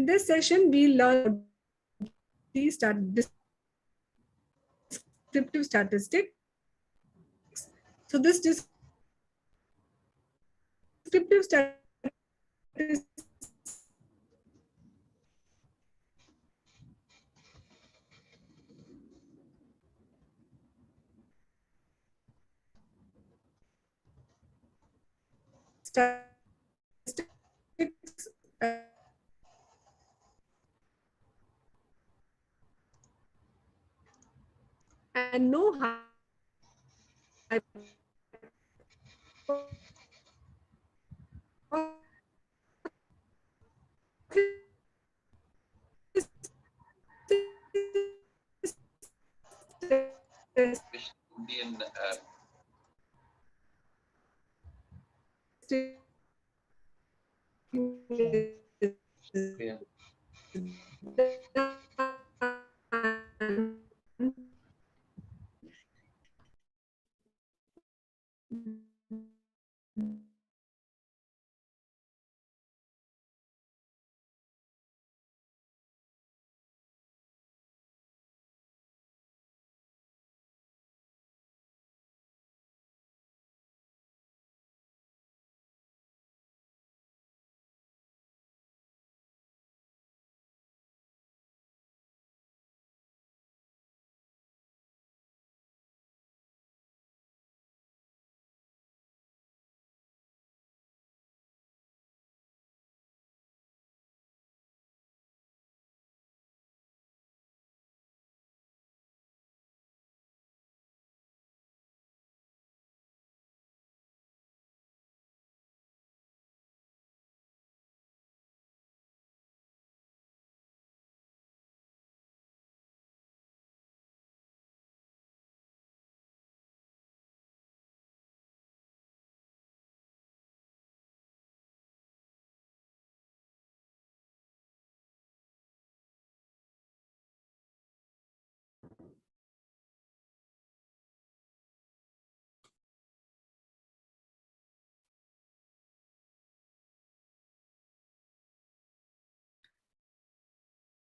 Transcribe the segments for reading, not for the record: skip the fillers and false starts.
this session, we learn the descriptive statistics. So this descriptive statistics and no Indian yeah.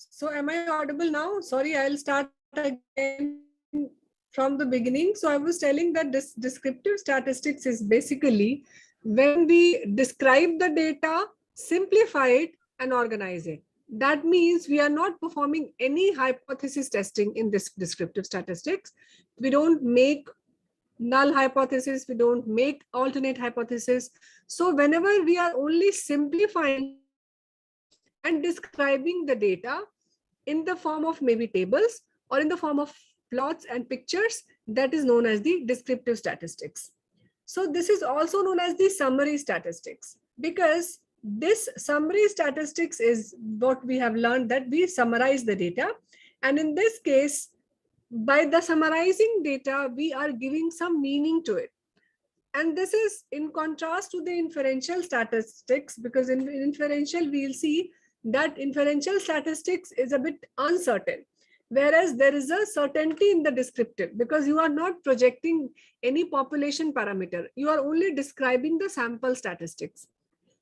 So am I audible now? Sorry, I'll start again from the beginning. So I was telling that this descriptive statistics is basically when we describe the data, simplify it and organize it. That means we are not performing any hypothesis testing in this descriptive statistics. We don't make null hypothesis, we don't make alternate hypothesis. So whenever we are only simplifying and describing the data in the form of maybe tables or in the form of plots and pictures, that is known as the descriptive statistics. So this is also known as the summary statistics, because this summary statistics is what we have learned, that we summarize the data. And in this case, by the summarizing data, we are giving some meaning to it. And this is in contrast to the inferential statistics, because in inferential, we'll see that inferential statistics is a bit uncertain, whereas there is a certainty in the descriptive, because you are not projecting any population parameter. You are only describing the sample statistics.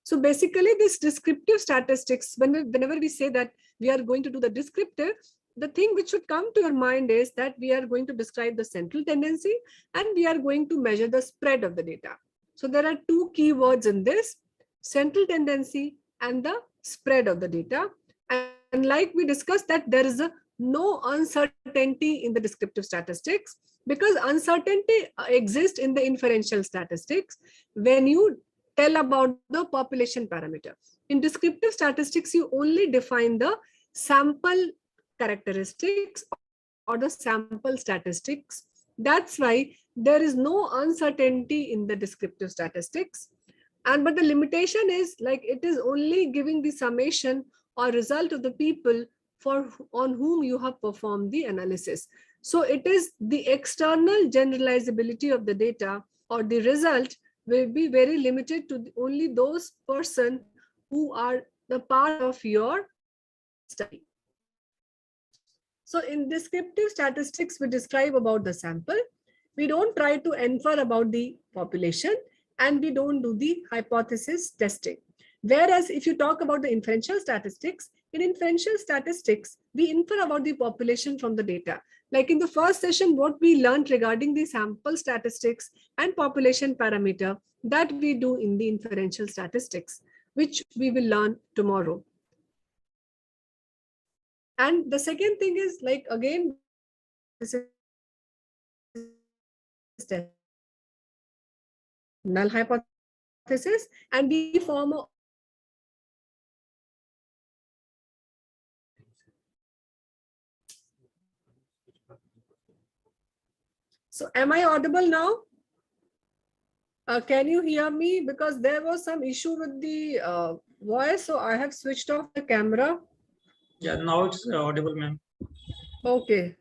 So basically this descriptive statistics, whenever we say that we are going to do the descriptive, the thing which should come to your mind is that we are going to describe the central tendency and we are going to measure the spread of the data. So there are two key words in this: central tendency and the spread of the data. And like we discussed, that there is no uncertainty in the descriptive statistics, because uncertainty exists in the inferential statistics when you tell about the population parameter. In descriptive statistics, you only define the sample characteristics or the sample statistics. That's why there is no uncertainty in the descriptive statistics. But the limitation is, like, it is only giving the summation or result of the people on whom you have performed the analysis. So it is the external generalizability of the data, or the result will be very limited to only those person who are the part of your study. So in descriptive statistics, we describe about the sample. We don't try to infer about the population, and we don't do the hypothesis testing. Whereas if you talk about the inferential statistics, in inferential statistics, we infer about the population from the data. Like in the first session, what we learned regarding the sample statistics and population parameter, that we do in the inferential statistics, which we will learn tomorrow. And the second thing is, like, again, this is null hypothesis, and we form a So am I audible now? Can you hear me? Because there was some issue with the voice, so I have switched off the camera. Yeah, now it's audible, ma'am. Okay,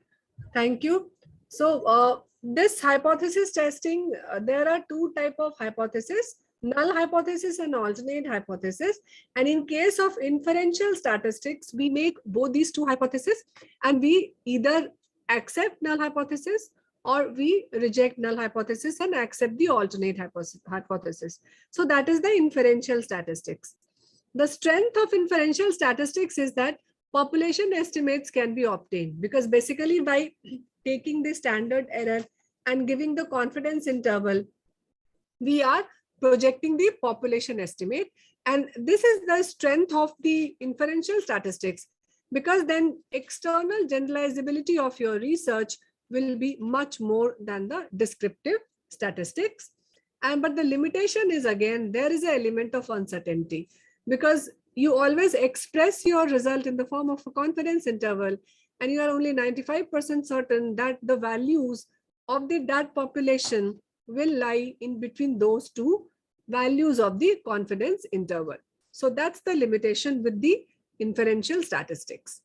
thank you. So this hypothesis testing, there are two types of hypothesis, null hypothesis and alternate hypothesis. And in case of inferential statistics, we make both these two hypotheses, and we either accept null hypothesis or we reject null hypothesis and accept the alternate hypothesis. So that is the inferential statistics. The strength of inferential statistics is that population estimates can be obtained, because basically by taking the standard error and giving the confidence interval, we are projecting the population estimate. And this is the strength of the inferential statistics, because then external generalizability of your research will be much more than the descriptive statistics. But the limitation is, again, there is an element of uncertainty, because you always express your result in the form of a confidence interval, and you are only 95% certain that the values of that population will lie in between those two values of the confidence interval. So that's the limitation with the inferential statistics.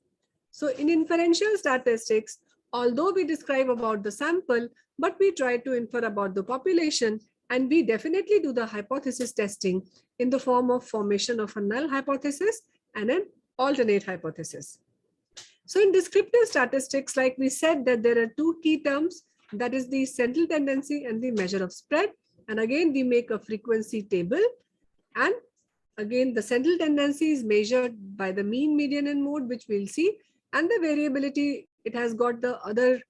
So in inferential statistics, although we describe about the sample, but we try to infer about the population, and we definitely do the hypothesis testing in the form of formation of a null hypothesis and an alternate hypothesis. So in descriptive statistics, like we said, that there are two key terms, that is the central tendency and the measure of spread. And again, we make a frequency table. And again, the central tendency is measured by the mean, median, and mode, which we'll see. And the variability, it has got the other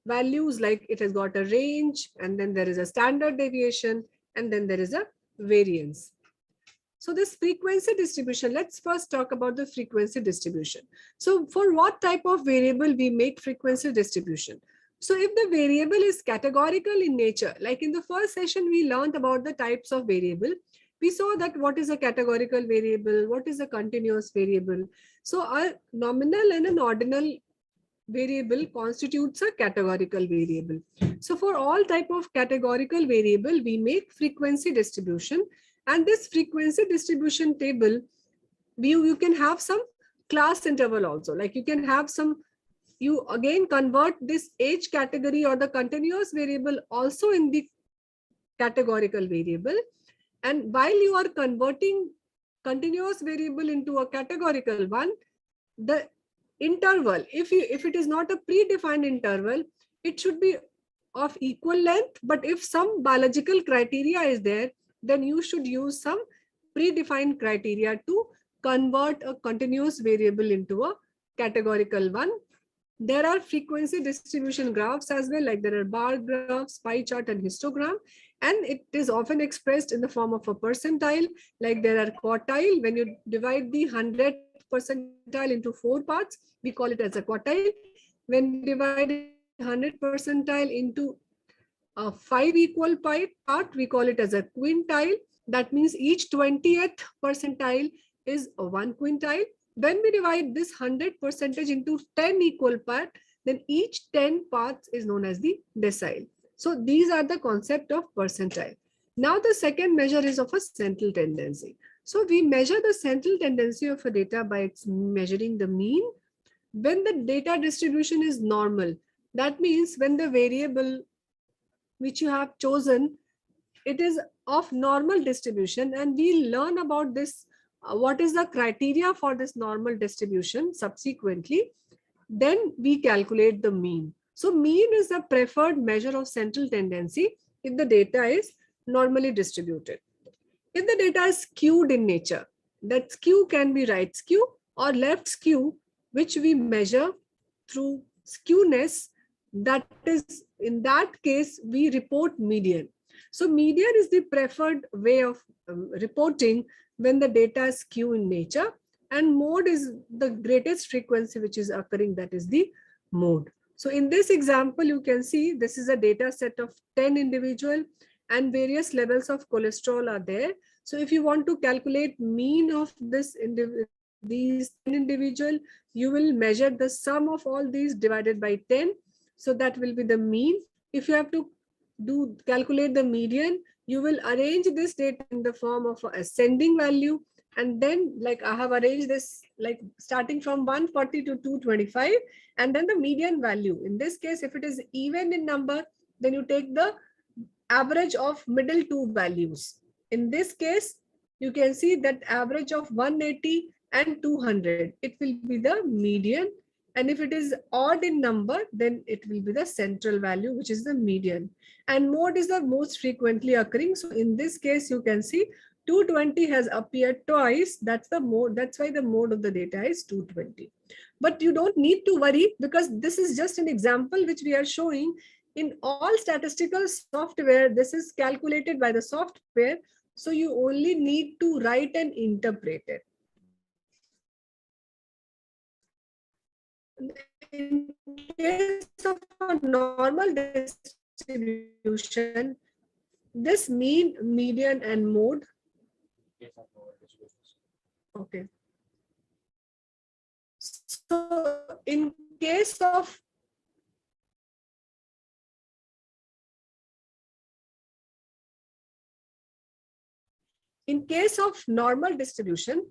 values, like it has got a range, and then there is a standard deviation, and then there is a variance. So this frequency distribution, let's first talk about the frequency distribution. So for what type of variable we make frequency distribution? So if the variable is categorical in nature, like in the first session, we learned about the types of variable. We saw that what is a categorical variable, what is a continuous variable. So a nominal and an ordinal variable constitutes a categorical variable. So for all type of categorical variable, we make frequency distribution. And this frequency distribution table, you can have some class interval also. Like you can have some, you again convert this age category or the continuous variable also in the categorical variable. And while you are converting continuous variable into a categorical one, the interval, if it is not a predefined interval, it should be of equal length. But if some biological criteria is there, then you should use some predefined criteria to convert a continuous variable into a categorical one. There are frequency distribution graphs as well, like there are bar graphs, pie chart, and histogram. And it is often expressed in the form of a percentile, like there are quartile. When you divide the 100 percentile into 4 parts, we call it as a quartile. When we divide 100 percentile into 5 equal part, we call it as a quintile. That means each 20th percentile is 1 quintile. When we divide this 100% into 10 equal part, then each 10 parts is known as the decile. So these are the concept of percentile. Now the second measure is of a central tendency. So we measure the central tendency of a data by measuring the mean. When the data distribution is normal, that means when the variable which you have chosen, it is of normal distribution, and we learn about this, what is the criteria for this normal distribution subsequently. Then we calculate the mean. So mean is the preferred measure of central tendency if the data is normally distributed. If the data is skewed in nature, that skew can be right skew or left skew, which we measure through skewness. That is, in that case, we report median. So median is the preferred way of reporting when the data is skew in nature, and mode is the greatest frequency which is occurring, that is the mode. So in this example, you can see this is a data set of 10 individual and various levels of cholesterol are there. So if you want to calculate mean of these 10 individual, you will measure the sum of all these divided by 10. So that will be the mean. If you have to calculate the median, you will arrange this data in the form of ascending value. And then, like I have arranged this, like starting from 140 to 225, and then the median value. In this case, if it is even in number, then you take the average of middle two values. In this case, you can see that average of 180 and 200, it will be the median. And if it is odd in number, then it will be the central value, which is the median. And mode is the most frequently occurring. So in this case, you can see 220 has appeared twice. That's the mode. That's why the mode of the data is 220. But you don't need to worry, because this is just an example which we are showing. In all statistical software, this is calculated by the software. So you only need to write and interpret it. In case of a normal distribution, this mean, median, and mode. Okay. So in case of normal distribution,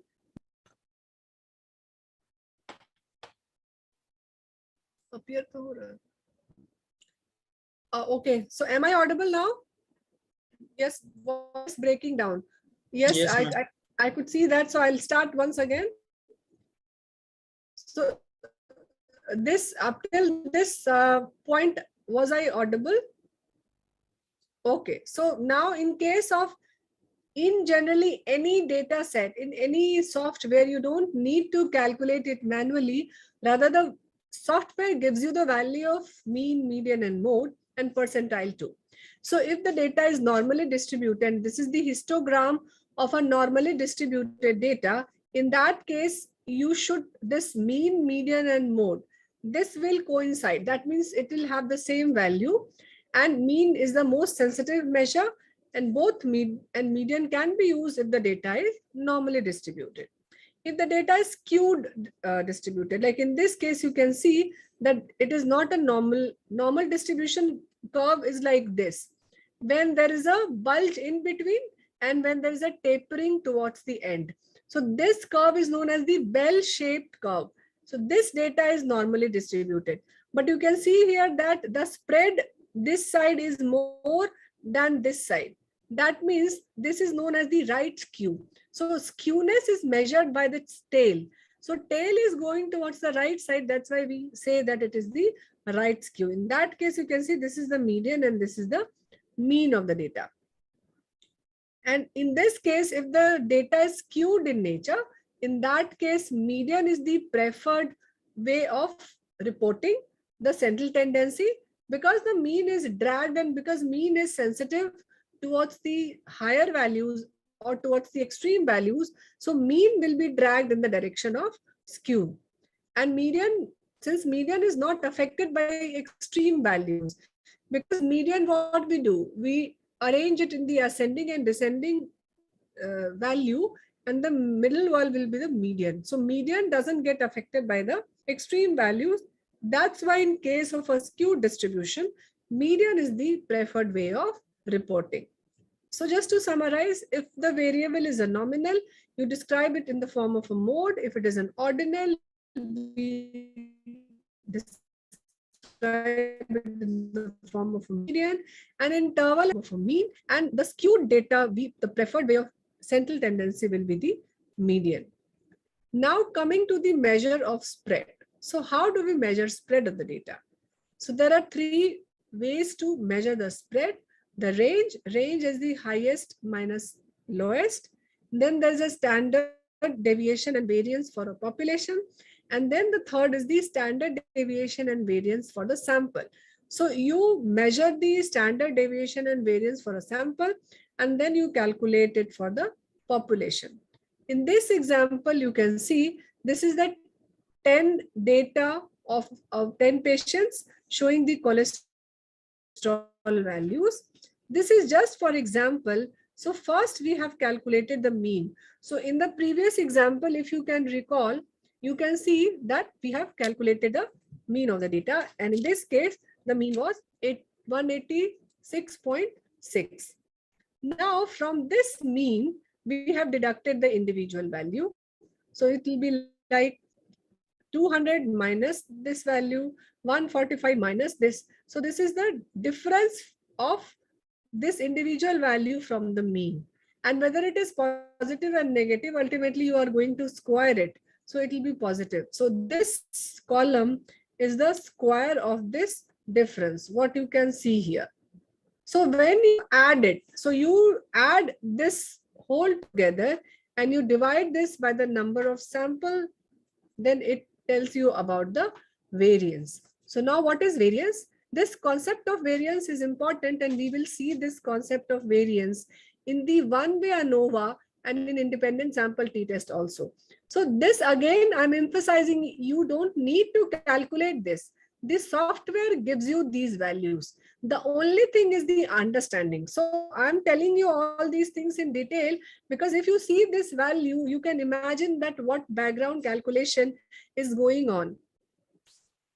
okay, so am I audible now? Yes, voice breaking down. Yes, I could see that. So I'll start once again. So this, up till this point, was I audible? Okay, so now in case of, in generally any data set, in any software, you don't need to calculate it manually. Rather, the software gives you the value of mean, median, and mode, and percentile too. So if the data is normally distributed, this is the histogram of a normally distributed data. In that case, you should, this mean, median, and mode, this will coincide. That means it will have the same value, and mean is the most sensitive measure, and both mean and median can be used if the data is normally distributed. If the data is skewed distributed, like in this case, you can see that it is not a normal distribution. Curve is like this, when there is a bulge in between and when there is a tapering towards the end. So this curve is known as the bell-shaped curve. So this data is normally distributed, but you can see here that the spread this side is more than this side. That means this is known as the right skew. So skewness is measured by the tail. So tail is going towards the right side. That's why we say that it is the right skew. In that case, you can see this is the median and this is the mean of the data. And in this case, if the data is skewed in nature, in that case, median is the preferred way of reporting the central tendency, because the mean is dragged, and because mean is sensitive towards the higher values or towards the extreme values. So mean will be dragged in the direction of skew. And median, since median is not affected by extreme values, because median, what we do, we arrange it in the ascending and descending value, and the middle one will be the median. So median doesn't get affected by the extreme values. That's why in case of a skewed distribution, median is the preferred way of reporting. So just to summarize, if the variable is a nominal, you describe it in the form of a mode. If it is an ordinal, we describe it in the form of a median, and interval of a mean. And the skewed data, the preferred way of central tendency will be the median. Now coming to the measure of spread. So how do we measure spread of the data? So there are three ways to measure the spread. The range is the highest minus lowest. Then there's a standard deviation and variance for a population. And then the third is the standard deviation and variance for the sample. So you measure the standard deviation and variance for a sample, and then you calculate it for the population. In this example, you can see this is the 10 data of 10 patients showing the cholesterol values. This is just for example. So first we have calculated the mean. So in the previous example, if you can recall, you can see that we have calculated the mean of the data. And in this case, the mean was 186.6. Now from this mean, we have deducted the individual value. So it will be like 200 minus this value, 145 minus this. So this is the difference of this individual value from the mean. And whether it is positive and negative, ultimately you are going to square it. So it will be positive. So this column is the square of this difference, what you can see here. So when you add it, so you add this whole together and you divide this by the number of sample, then it tells you about the variance. So now what is variance? This concept of variance is important, and we will see this concept of variance in the one-way ANOVA and in independent sample t-test also. So this again, I'm emphasizing, you don't need to calculate this. This software gives you these values. The only thing is the understanding. So I'm telling you all these things in detail because if you see this value, you can imagine that what background calculation is going on.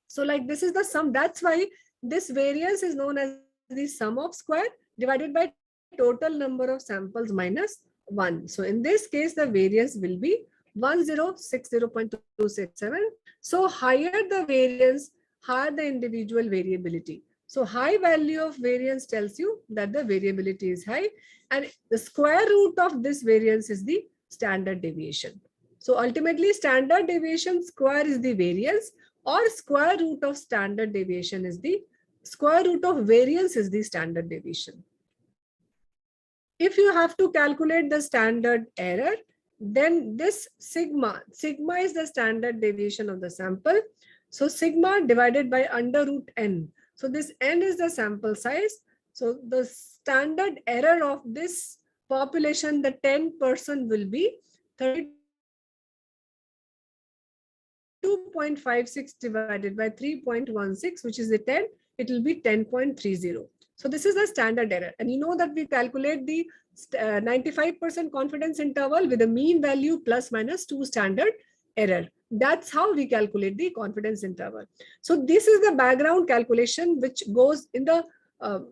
So like this is the sum. That's why this variance is known as the sum of square divided by total number of samples minus 1. So in this case, the variance will be 1060.267. So higher the variance, higher the individual variability. So high value of variance tells you that the variability is high, and the square root of this variance is the standard deviation. So ultimately standard deviation square is the variance, or square root of standard deviation is the square root of variance is the standard deviation. If you have to calculate the standard error, then this sigma is the standard deviation of the sample. So sigma divided by under root n. So this n is the sample size. So the standard error of this population, the 10% will be 32.56 divided by 3.16, which is the 10, it will be 10.30. So this is the standard error. And you know that we calculate the 95% confidence interval with a mean value plus minus 2 standard error. That's how we calculate the confidence interval. So this is the background calculation which goes in the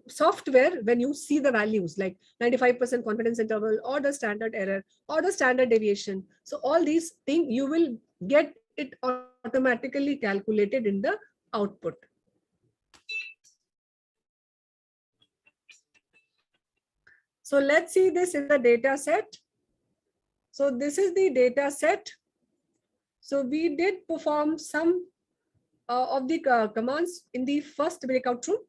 software when you see the values like 95% confidence interval or the standard error or the standard deviation. So all these things you will get it automatically calculated in the output. So let's see this in the data set. So this is the data set. So we did perform some of the commands in the first breakout room.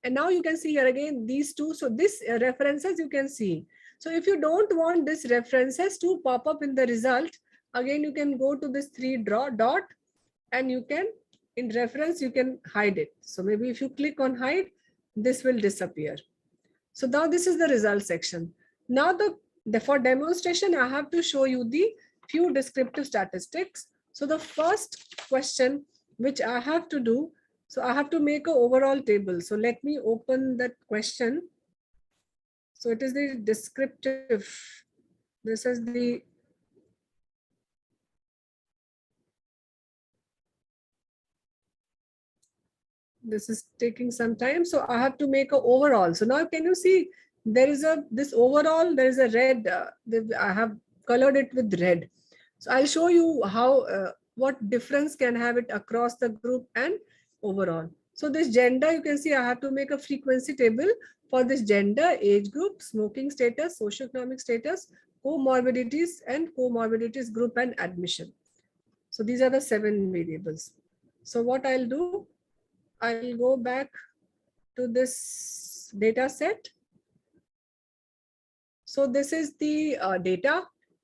And now you can see here again these two. So this references you can see. So if you don't want this references to pop up in the result, again you can go to this 3 dot and you can, in reference, you can hide it. So maybe if you click on hide, this will disappear. So now this is the result section. Now for demonstration, I have to show you the few descriptive statistics. So the first question which I have to do, so I have to make an overall table. So let me open that question. So it is the descriptive. This is the this is taking some time. So I have to make an overall. So now can you see there is this overall, there is a red, I have colored it with red. So I'll show you how, what difference can have it across the group and overall. So this gender, you can see I have to make a frequency table for this gender, age group, smoking status, socioeconomic status, comorbidities and comorbidities group and admission. So these are the 7 variables. So what I'll do, I'll go back to this data set. So this is the data,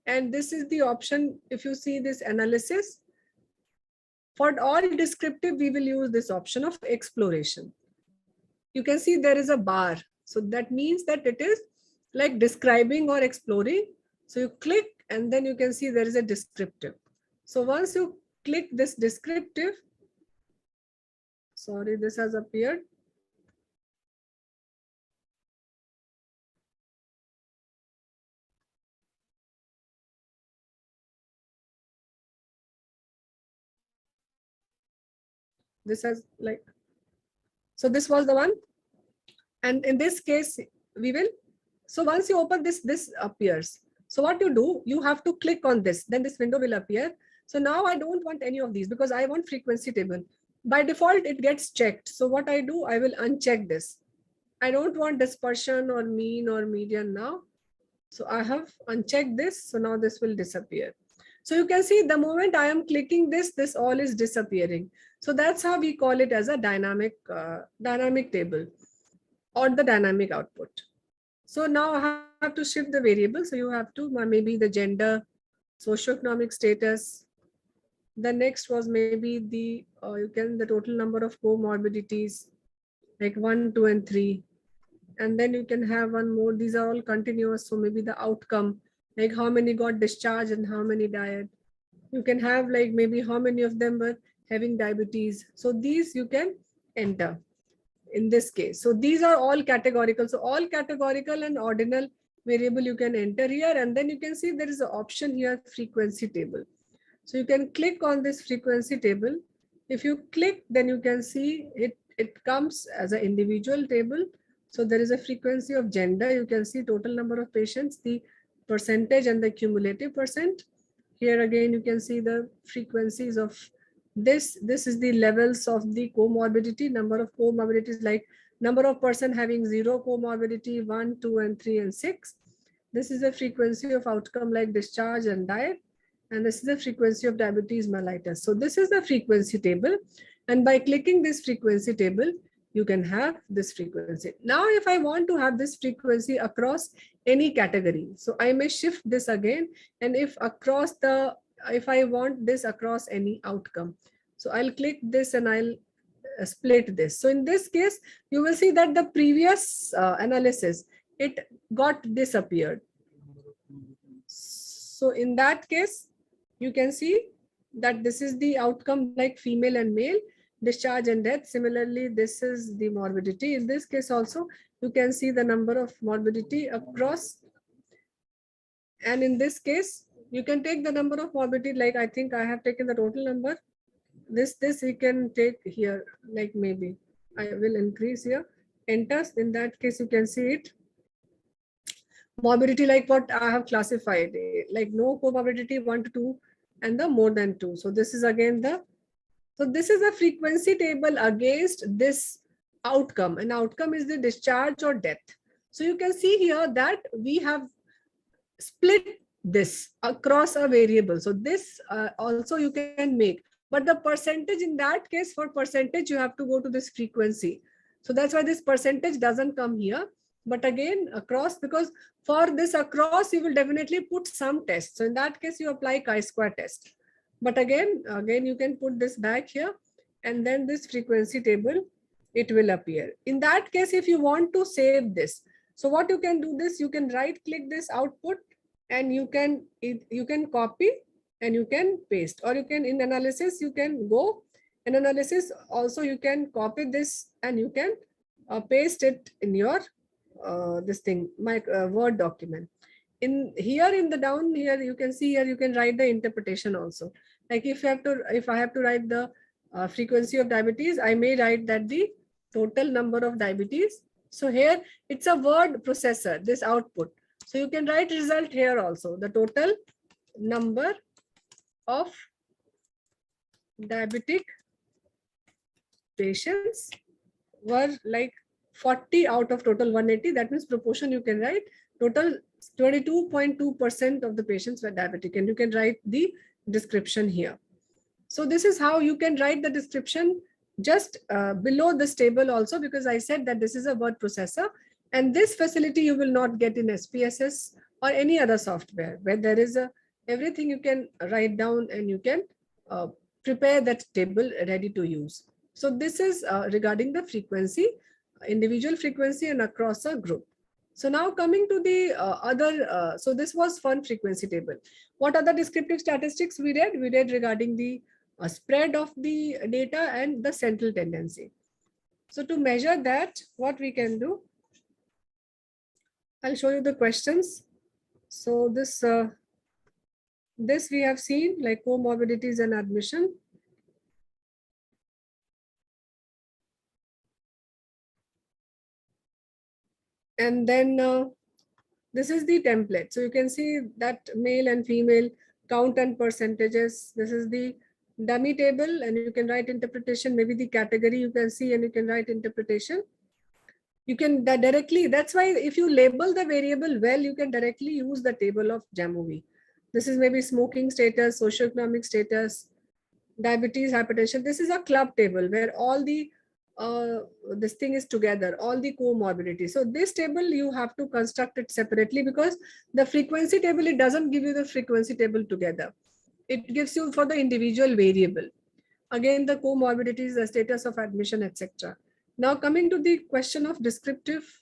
And this is the option. If you see this analysis, for all descriptive, we will use this option of exploration. You can see there is a bar. So that means that it is like describing or exploring. So you click and then you can see there is a descriptive. So once you click this descriptive, sorry, this has appeared. This has like, so this was the one. And in this case, we will, so once you open this, this appears. So what you do, you have to click on this, then this window will appear. So now I don't want any of these because I want frequency table. By default, it gets checked. So what I do, I will uncheck this. I don't want dispersion or mean or median now. So I have unchecked this. So now this will disappear. So you can see the moment I am clicking this, this all is disappearing. So that's how we call it as a dynamic table or the dynamic output. So now I have to shift the variable. So you have to maybe the gender, socioeconomic status. The next was maybe the the total number of comorbidities, like 1, 2, and 3. And then you can have one more. These are all continuous. So maybe the outcome, like how many got discharged and how many died. You can have like maybe how many of them were having diabetes. So these you can enter in this case. So these are all categorical. So all categorical and ordinal variable you can enter here. And then you can see there is an option here, frequency table. So you can click on this frequency table. If you click, then you can see it comes as an individual table. So there is a frequency of gender. You can see total number of patients, the percentage and the cumulative percent. Here again, you can see the frequencies of this. This is the levels of the comorbidity, number of comorbidities, like number of person having 0 comorbidity, 1, 2, and 3, and 6. This is the frequency of outcome like discharge and diet. And this is the frequency of diabetes mellitus. So this is the frequency table. And by clicking this frequency table, you can have this frequency. Now, if I want to have this frequency across any category, so I may shift this again. And if I want this across any outcome, so I'll click this and I'll split this. So in this case, you will see that the previous analysis, it got disappeared. So in that case, you can see that this is the outcome like female and male, discharge and death. Similarly, this is the morbidity. In this case also, you can see the number of morbidity across. And in this case, you can take the number of morbidity, like I think I have taken the total number. This you can take here, like maybe I will increase here. Enter. In that case, you can see it. Morbidity, like what I have classified, like no comorbidity 1 to 2 and the more than 2. So this is again so this is a frequency table against this outcome, and outcome is the discharge or death. So you can see here that we have split this across a variable. So this also you can make, but the percentage in that case, for percentage, you have to go to this frequency. So that's why this percentage doesn't come here. But again, across, because for this across, you will definitely put some test. So in that case, you apply chi-square test. But again, you can put this back here, and then this frequency table, it will appear. In that case, if you want to save this, so what you can do this, you can right click this output, and you can copy and you can paste, or you can in analysis, you can go in analysis also, you can copy this and you can paste it in your this thing, my Word document. In here, in the down here, you can see here, you can write the interpretation also. Like if I have to write the frequency of diabetes, I may write that the total number of diabetes. So here it's a word processor, this output. So you can write result here also, the total number of diabetic patients were like 40 out of total 180. That means proportion you can write total 22.2% of the patients were diabetic, and you can write the description here. So this is how you can write the description just below this table also, because I said that this is a word processor, and this facility you will not get in SPSS or any other software where there is a everything you can write down and you can prepare that table ready to use. So this is regarding the frequency, individual frequency and across a group. So now coming to the so this was fun frequency table. What other descriptive statistics we read? We read regarding the spread of the data and the central tendency. So to measure that, what we can do, I'll show you the questions. So this we have seen like comorbidities and admission. And then this is the template. So you can see that male and female count and percentages. This is the dummy table and you can write interpretation, maybe the category you can see and you can write interpretation. You can directly, that's why if you label the variable well, you can directly use the table of Jamovi. This is maybe smoking status, socioeconomic status, diabetes, hypertension. This is a club table where all the this thing is together, all the comorbidities. So this table you have to construct it separately because the frequency table, it doesn't give you the frequency table together. It gives you for the individual variable. Again, the comorbidities, the status of admission, etc. Now coming to the question of descriptive,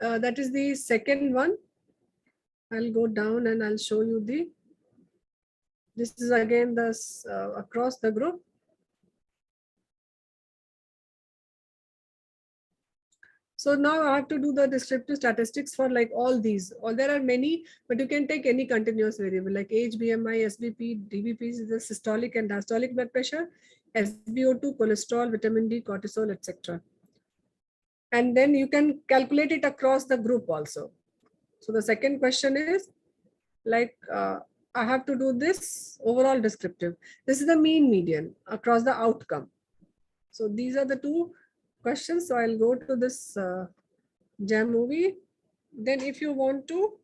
that is the second one. I'll go down and I'll show you the, this is again this across the group. So now I have to do the descriptive statistics for like all these, or there are many, but you can take any continuous variable like age, BMI, SBP, DBP is the systolic and diastolic blood pressure, SbO2, cholesterol, vitamin D, cortisol, etc. And then you can calculate it across the group also. So the second question is like, I have to do this overall descriptive. This is the mean median across the outcome. So these are the two questions. So I'll go to this Jamovi. Then if you want to,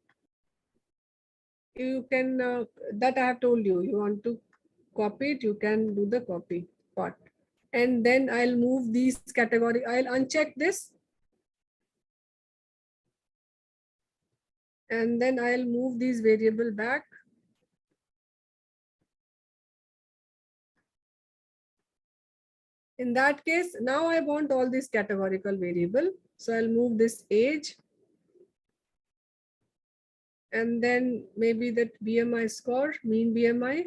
you can, that I have told you, you want to copy it, you can do the copy part. And then I'll move these category, I'll uncheck this. And then I'll move these variable back. In that case, now I want all these categorical variable. So I'll move this age. And then maybe that BMI score, mean BMI,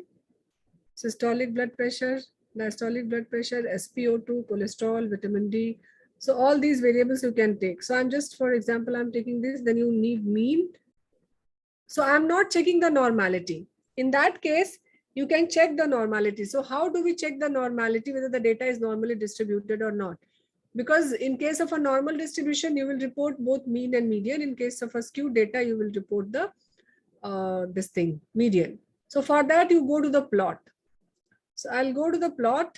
systolic blood pressure, diastolic blood pressure, SpO2, cholesterol, vitamin D. So all these variables you can take. So I'm just, for example, I'm taking this, then you need mean. So I'm not checking the normality. In that case, you can check the normality. So how do we check the normality, whether the data is normally distributed or not? Because in case of a normal distribution, you will report both mean and median. In case of a skewed data, you will report the this thing, median. So for that, you go to the plot. So I'll go to the plot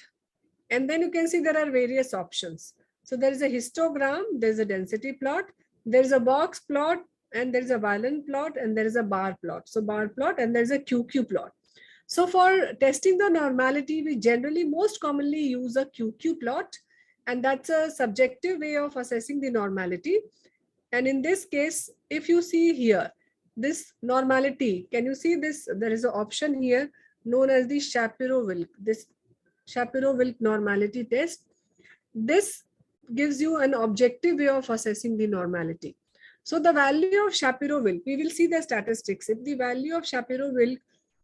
and then you can see there are various options. So there is a histogram, there's a density plot, there's a box plot, and there's a violin plot, and there is a bar plot. So bar plot, and there's a QQ plot. So for testing the normality, we generally most commonly use a QQ plot, and that's a subjective way of assessing the normality. And in this case, if you see here, this normality, can you see this? There is an option here known as the Shapiro-Wilk, this Shapiro-Wilk normality test. This gives you an objective way of assessing the normality. So the value of Shapiro-Wilk, we will see the statistics. If the value of Shapiro-Wilk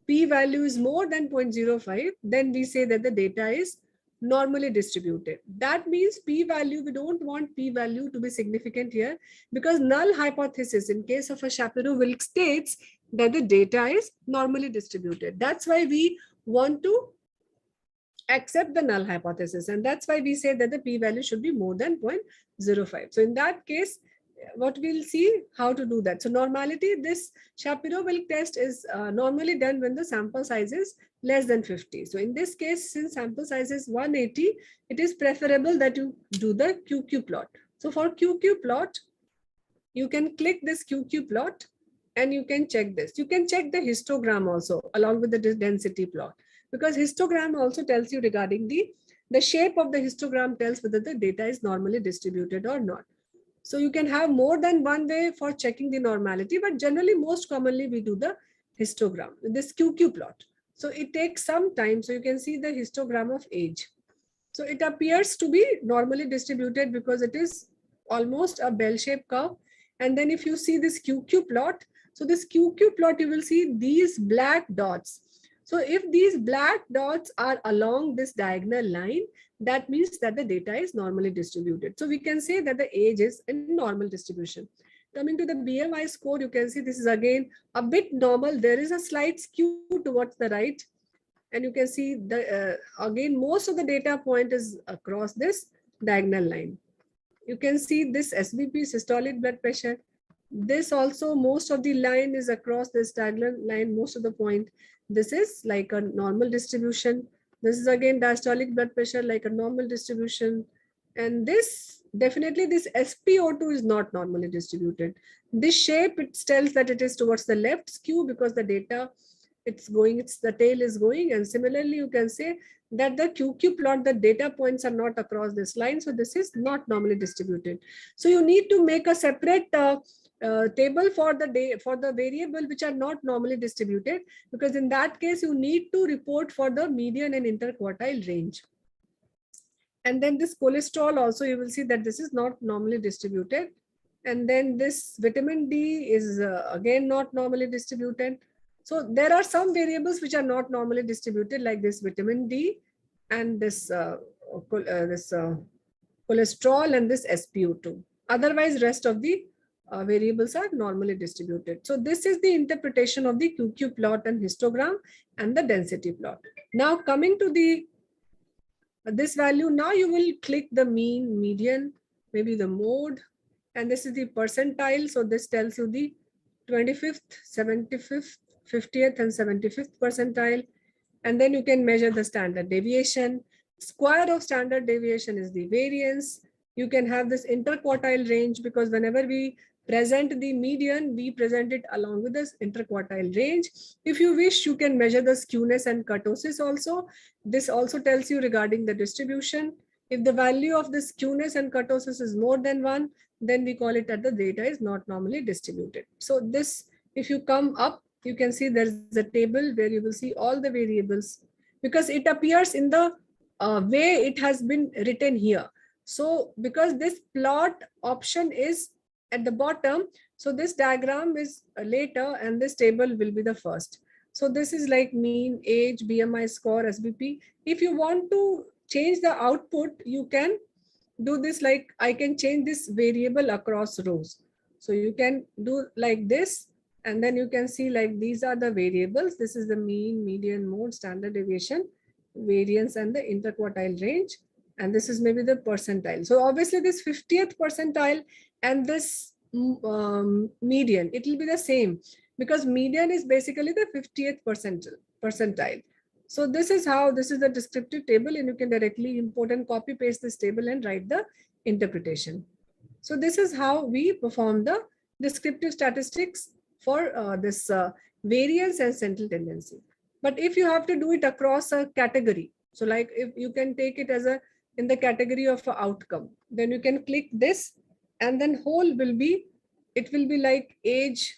p-value is more than 0.05, then we say that the data is normally distributed. That means p-value, we don't want p-value to be significant here because null hypothesis in case of a Shapiro-Wilk states that the data is normally distributed. That's why we want to accept the null hypothesis, and that's why we say that the p-value should be more than 0.05. So in that case, what we'll see how to do that. So normality, this Shapiro-Wilk test is normally done when the sample size is less than 50. So in this case, since sample size is 180, it is preferable that you do the QQ plot. So for QQ plot, you can click this QQ plot and you can check this. You can check the histogram also along with the density plot, because histogram also tells you regarding the shape of the histogram tells whether the data is normally distributed or not. So you can have more than one way for checking the normality, but generally most commonly we do the histogram, this QQ plot. So it takes some time. So you can see the histogram of age. So it appears to be normally distributed because it is almost a bell-shaped curve. And then if you see this QQ plot, so this QQ plot, you will see these black dots. So if these black dots are along this diagonal line, that means that the data is normally distributed. So we can say that the age is in normal distribution. Coming to the BMI score, you can see this is again a bit normal. There is a slight skew towards the right. And you can see the again, most of the data point is across this diagonal line. You can see this SBP, systolic blood pressure. This also, most of the line is across this diagonal line, most of the point. This is like a normal distribution. This is again diastolic blood pressure, like a normal distribution. And this, definitely this SpO2 is not normally distributed. This shape, it tells that it is towards the left skew because the data, it's going, it's the tail is going. And similarly, you can say that the QQ plot, the data points are not across this line. So this is not normally distributed. So you need to make a separate table for the variable which are not normally distributed, because in that case you need to report for the median and interquartile range. And then this cholesterol also, you will see that this is not normally distributed. And then this vitamin D is again not normally distributed. So there are some variables which are not normally distributed, like this vitamin D and this cholesterol and this SpO2. Otherwise, rest of the variables are normally distributed. So this is the interpretation of the QQ plot and histogram and the density plot. Now coming to the this value, now you will click the mean, median, maybe the mode, and this is the percentile. So this tells you the 25th, 75th, 50th and 75th percentile. And then you can measure the standard deviation. Square of standard deviation is the variance. You can have this interquartile range, because whenever we present the median, we present it along with this interquartile range. If you wish, you can measure the skewness and kurtosis also. This also tells you regarding the distribution. If the value of the skewness and kurtosis is more than 1, then we call it that the data is not normally distributed. So this, if you come up, you can see there's a table where you will see all the variables, because it appears in the way it has been written here. So because this plot option is at the bottom, so this diagram is later and this table will be the first. So this is like mean, age, BMI score, SBP. If you want to change the output, you can do this, like I can change this variable across rows. So you can do like this, and then you can see like these are the variables. This is the mean, median, mode, standard deviation, variance and the interquartile range. And this is maybe the percentile. So obviously this 50th percentile and this median, it will be the same, because median is basically the 50th percentile. So this is how, this is the descriptive table, and you can directly import and copy paste this table and write the interpretation. So this is how we perform the descriptive statistics for this variance and central tendency. But if you have to do it across a category, so like if you can take it as a in the category of outcome, then you can click this, and then whole will be, it will be like age,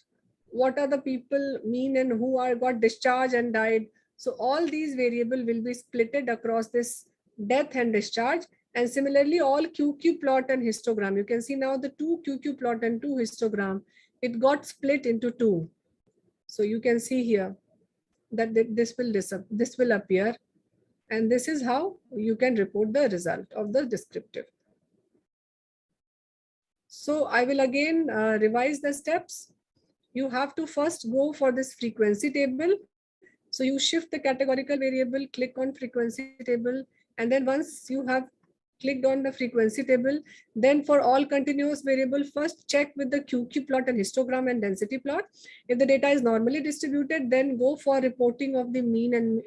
what are the people mean and who are got discharged and died. So all these variable will be splitted across this death and discharge. And similarly, all QQ plot and histogram, you can see now the 2 QQ plot and 2 histogram, it got split into 2. So you can see here that this will appear. And this is how you can report the result of the descriptive. So I will again revise the steps. You have to first go for this frequency table. So you shift the categorical variable, click on frequency table. And then once you have clicked on the frequency table, then for all continuous variable, first check with the QQ plot and histogram and density plot. If the data is normally distributed, then go for reporting of the mean and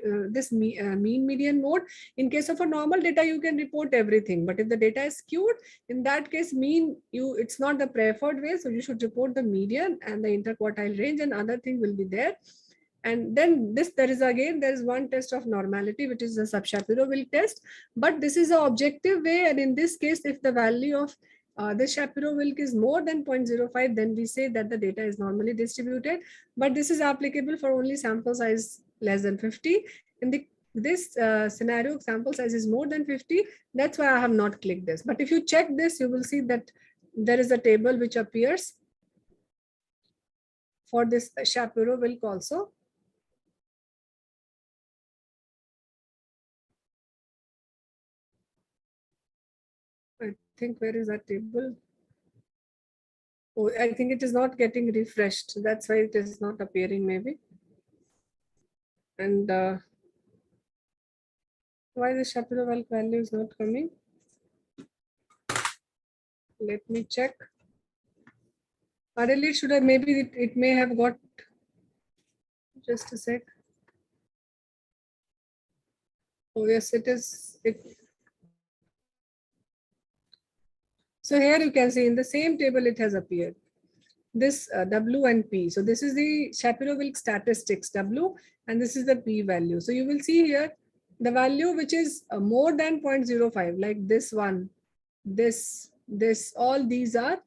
mean, median, mode. In case of a normal data, you can report everything. But if the data is skewed, in that case, mean, it's not the preferred way. So you should report the median and the interquartile range, and other thing will be there. And then there is one test of normality, which is the Shapiro-Wilk test, but this is an objective way. And in this case, if the value of the Shapiro-Wilk is more than 0.05, then we say that the data is normally distributed. But this is applicable for only sample size less than 50. In this scenario, sample size is more than 50. That's why I have not clicked this. But if you check this, you will see that there is a table which appears for this Shapiro-Wilk also. I think where is that table? Oh, I think it is not getting refreshed. That's why it is not appearing maybe. And why the Shapiro-Wilk value is not coming? Let me check. Really, should I, maybe it may have got, just a sec. Oh yes, it is. So here you can see in the same table it has appeared. This W and P. So this is the Shapiro-Wilk statistics W, and this is the P value. So you will see here the value which is more than 0.05, like this one, this, all these are,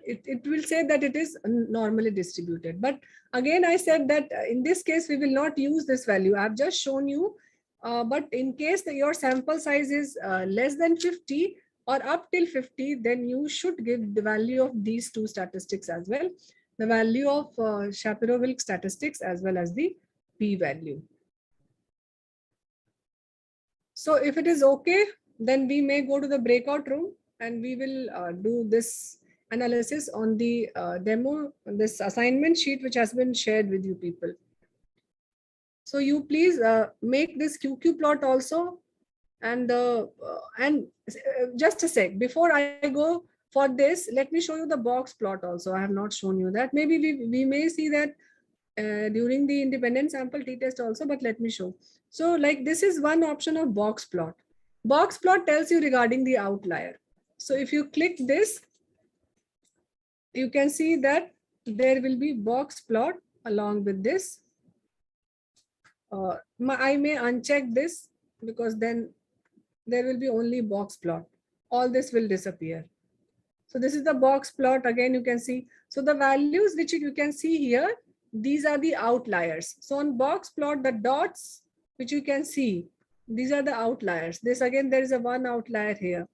it will say that it is normally distributed. But again, I said that in this case, we will not use this value. I've just shown you, but in case that your sample size is less than 50 or up till 50, then you should give the value of these two statistics as well, the value of Shapiro-Wilk statistics as well as the P value. So if it is okay, then we may go to the breakout room and we will do this analysis on the demo, this assignment sheet which has been shared with you people. So you please make this QQ plot also, and just a sec, before I go for this, let me show you the box plot also. I have not shown you that. Maybe we may see that during the independent sample t-test also, but let me show. So like this is one option of box plot. Box plot tells you regarding the outlier. So if you click this, you can see that there will be box plot along with this. I may uncheck this because then there will be only box plot. All this will disappear. So this is the box plot. Again, you can see. So the values which you can see here, these are the outliers. So on box plot, the dots which you can see, these are the outliers. This again, there is a one outlier here.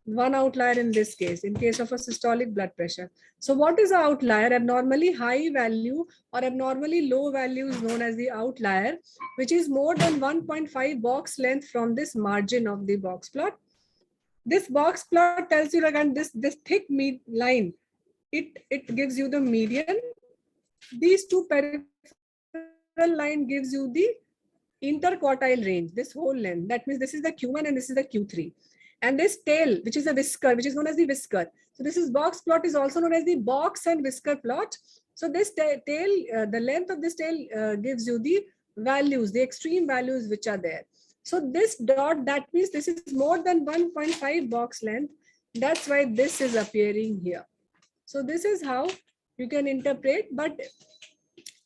One outlier in this case, in case of a systolic blood pressure. So what is the outlier? Abnormally high value or abnormally low value is known as the outlier, which is more than 1.5 box length from this margin of the box plot. This box plot tells you again this thick line, it gives you the median. These two peripheral line gives you the interquartile range, this whole length. That means this is the Q1 and this is the Q3. And this tail, which is a whisker, which is known as the whisker. So this is box plot, is also known as the box and whisker plot. So this tail, the length of this tail gives you the values, the extreme values which are there. So this dot, that means this is more than 1.5 box length. That's why this is appearing here. So this is how you can interpret. But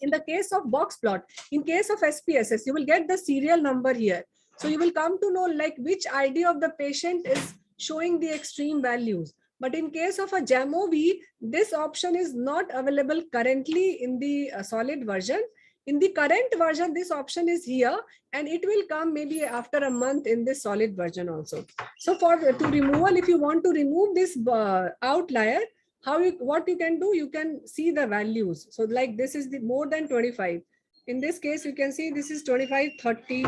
in the case of box plot, in case of SPSS, you will get the serial number here. So you will come to know like which ID of the patient is showing the extreme values. But in case of a Jamovi, this option is not available currently in the solid version. In the current version, this option is here and it will come maybe after a month in this solid version also. So for to removal, if you want to remove this outlier, what you can do, you can see the values. So like this is the more than 25. In this case, you can see this is 25, 30,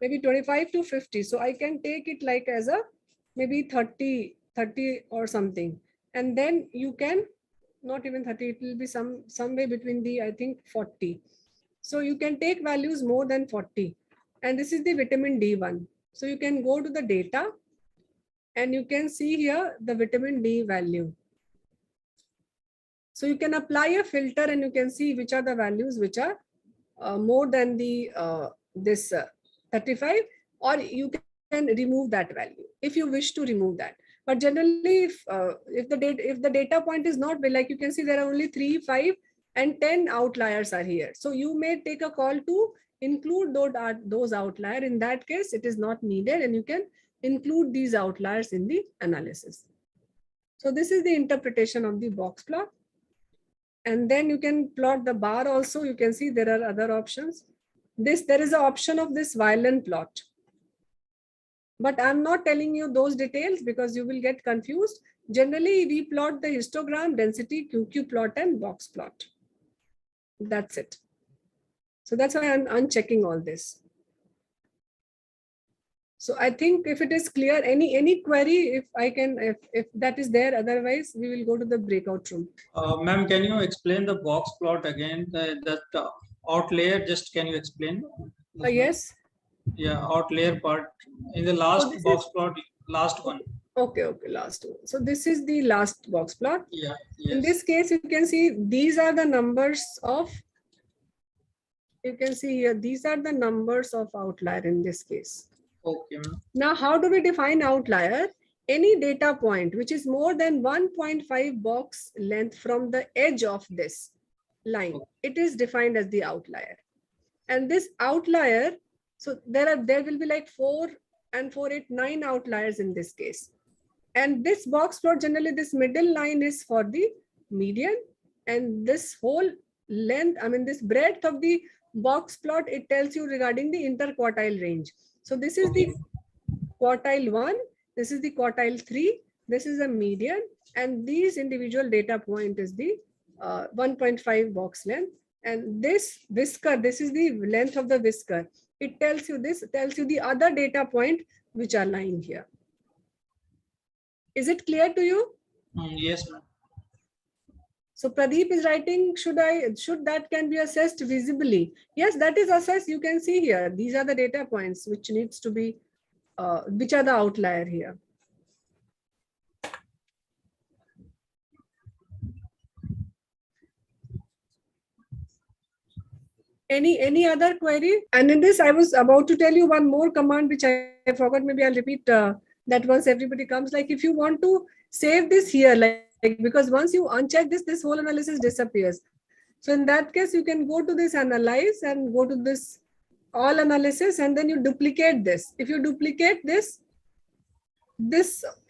maybe 25 to 50. So I can take it like as a maybe 30 or something. And then you can, not even 30, it will be somewhere between the, I think 40. So you can take values more than 40. And this is the vitamin D one. So you can go to the data and you can see here the vitamin D value. So you can apply a filter and you can see which are the values which are more than the this 35, or you can remove that value if you wish to remove that. But generally, if the data point is not like, you can see there are only 3, 5, and 10 outliers are here. So you may take a call to include those outliers. In that case, it is not needed, and you can include these outliers in the analysis. So this is the interpretation of the box plot. And then you can plot the bar also. You can see there are other options. There is an option of this violin plot. But I'm not telling you those details because you will get confused. Generally, we plot the histogram, density, QQ plot, and box plot. That's it. So that's why I'm unchecking all this. So I think if it is clear, any query, if that is there, otherwise we will go to the breakout room. Ma'am, can you explain the box plot again? That outlier, just can you explain? Yes. Yeah, outlier part in the last box plot, last one. Okay, last one. So this is the last box plot. Yeah. Yes. In this case, you can see these are the numbers of. You can see here these are the numbers of outlier in this case. Okay. Now, how do we define outlier? Any data point which is more than 1.5 box length from the edge of this line, it is defined as the outlier. And this outlier, so there will be like 4 and 4, 8, 9 outliers in this case. And this box plot, generally this middle line is for the median, and this whole length, this breadth of the box plot, it tells you regarding the interquartile range. So this is the quartile 1, this is the quartile 3, this is a median, and these individual data point is the 1.5 box length. And this whisker, this is the length of the whisker. It tells you this, tells you the other data point which are lying here. Is it clear to you? Yes, ma'am. So Pradeep is writing, should that can be assessed visibly? Yes, that is assessed. You can see here. These are the data points which needs to be, which are the outlier here. Any other query? And in this, I was about to tell you one more command which I forgot. Maybe I'll repeat that once everybody comes. Like if you want to save this here, like because once you uncheck this whole analysis disappears. So in that case, you can go to this analyze and go to this all analysis, and then you duplicate this. If you duplicate this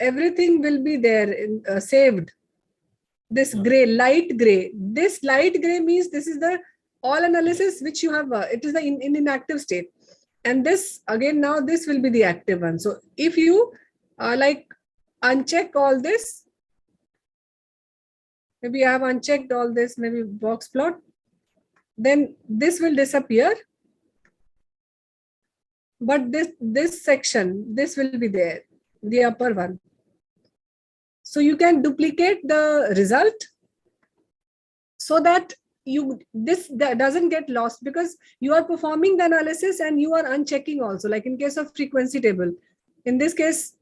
everything will be there in, saved. This gray, light gray. This light gray means this is the all analysis which you have. It is the in inactive state, and this again now this will be the active one. So if you like uncheck all this, maybe I have unchecked all this, maybe box plot, then this will disappear. But this section, this will be there, the upper one. So you can duplicate the result so that this doesn't get lost, because you are performing the analysis and you are unchecking also, like in case of frequency table. In this case,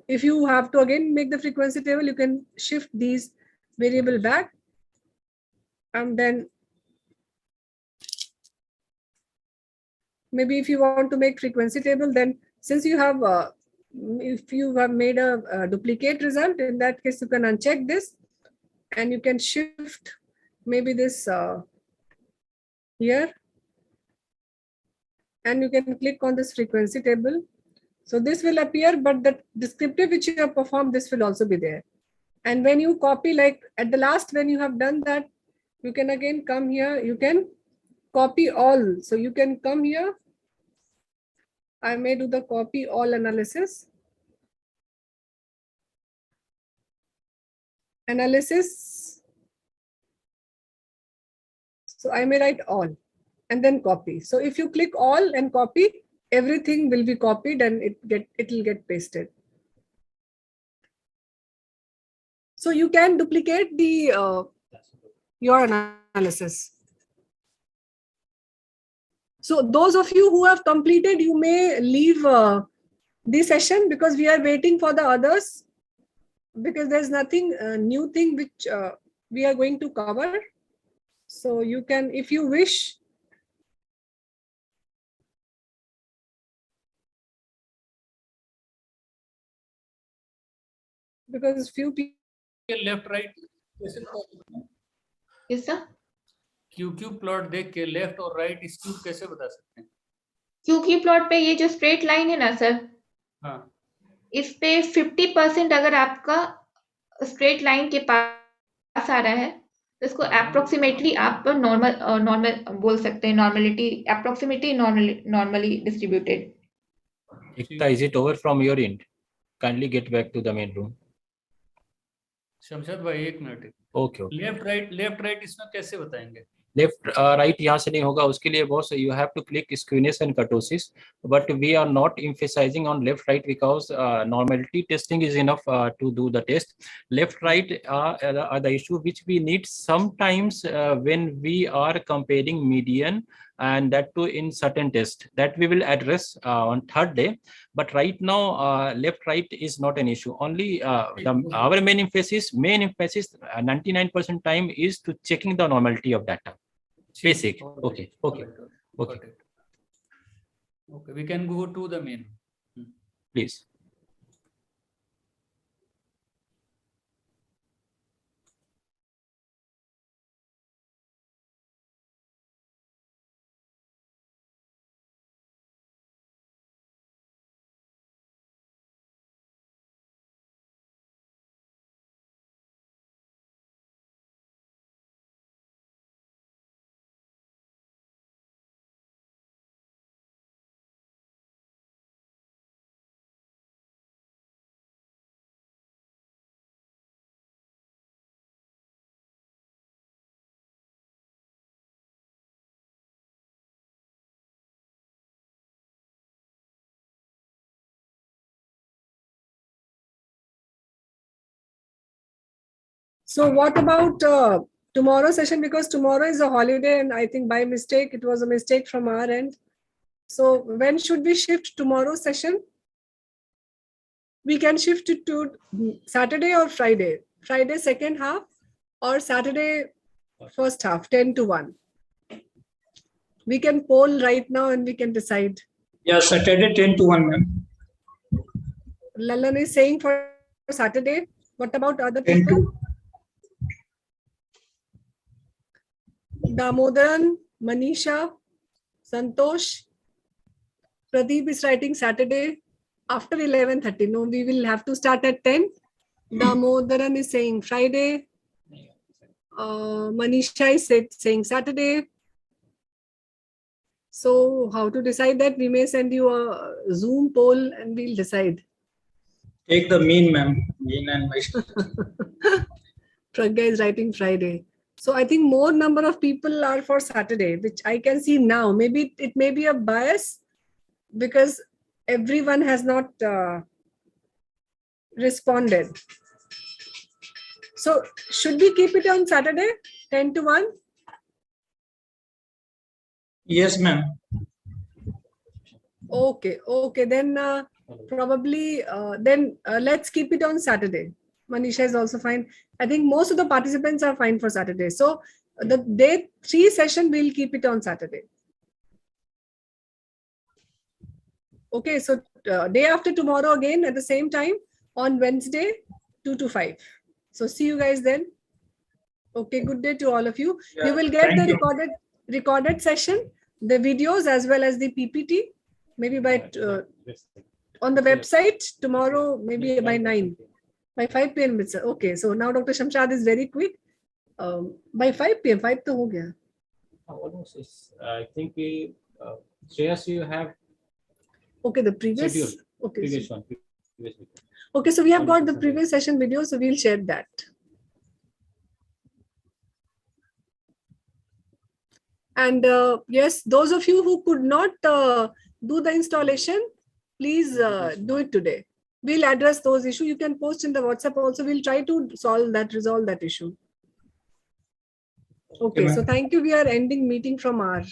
if you have to again make the frequency table, you can shift these variable back, and then maybe if you want to make frequency table, then since you have if you have made a duplicate result, in that case you can uncheck this and you can shift maybe this here, and you can click on this frequency table. So this will appear, but the descriptive which you have performed, this will also be there. And when you copy, like at the last, when you have done that, you can again come here, you can copy all. So you can come here. I may do the copy all analysis. Analysis. So I may write all and then copy. So if you click all and copy, everything will be copied and it will get pasted. So you can duplicate the your analysis. So those of you who have completed, you may leave the session, because we are waiting for the others, because there's nothing new thing which we are going to cover. So you can, if you wish, because few people left right Yes sir. Q plot देख के left और right skew कैसे बता सकते हैं? QQ plot पे ये जो स्ट्रेट लाइन है ना सर, हाँ, इस पे 50% अगर आपका स्ट्रेट लाइन के पास आ रहा है, तो इसको अप्रोक्सीमेटली आप नॉर्मल बोल सकते हैं, normality approximately normally distributed. Ekta, is it over from your end? Kindly get back to the main room. Shamshad भाई 1 मिनट. Okay. लेफ्ट राइट इसमें कैसे बताएंगे? लेफ्ट राइट यहाँ से नहीं होगा, उसके लिए boss you have to click skewness and kurtosis, but we are not emphasizing on left right because normality testing is enough to do the test. Left right are the issue which we need sometimes when we are comparing median, and that too in certain test that we will address on third day. But right now left right is not an issue. Only our main emphasis 99% time is to checking the normality of data. Basic. Okay. We can go to the main. Please. So what about tomorrow's session? Because tomorrow is a holiday and I think by mistake, it was a mistake from our end. So when should we shift tomorrow's session? We can shift it to Saturday or Friday. Friday second half or Saturday first half, 10 to 1. We can poll right now and we can decide. Yeah, Saturday 10 to 1, ma'am. Lalan is saying for Saturday. What about other 10 people? to. Damodaran, Manisha, Santosh, Pradeep is writing Saturday after 11:30. No, we will have to start at 10. Damodaran is saying Friday. Manisha is saying Saturday. So how to decide that? We may send you a Zoom poll and we'll decide. Take the mean, ma'am. Mean and my. Pragya is writing Friday. So I think more number of people are for Saturday, which I can see now. Maybe it may be a bias because everyone has not responded. So should we keep it on Saturday, 10 to 1? Yes, ma'am. Okay. Then probably let's keep it on Saturday. Manisha is also fine. I think most of the participants are fine for Saturday. So the day 3 session, we'll keep it on Saturday. Okay, so day after tomorrow again at the same time on Wednesday, 2 to 5. So see you guys then. Okay, good day to all of you. Yeah, you will get the you. recorded session, the videos as well as the PPT, maybe by on the website tomorrow, maybe by 9. By 5 p.m. Okay, so now Dr. Shamshad is very quick. By 5 p.m. 5 to ho gaya. Almost. I think we Shreyas, you have. Okay, the previous. Schedule. Okay. Previous one. Okay, so we have got the previous session video, so we'll share that. And yes, those of you who could not do the installation, please do it today. We'll address those issues. You can post in the WhatsApp also. We'll try to resolve that issue. Okay, so thank you. We are ending meeting from our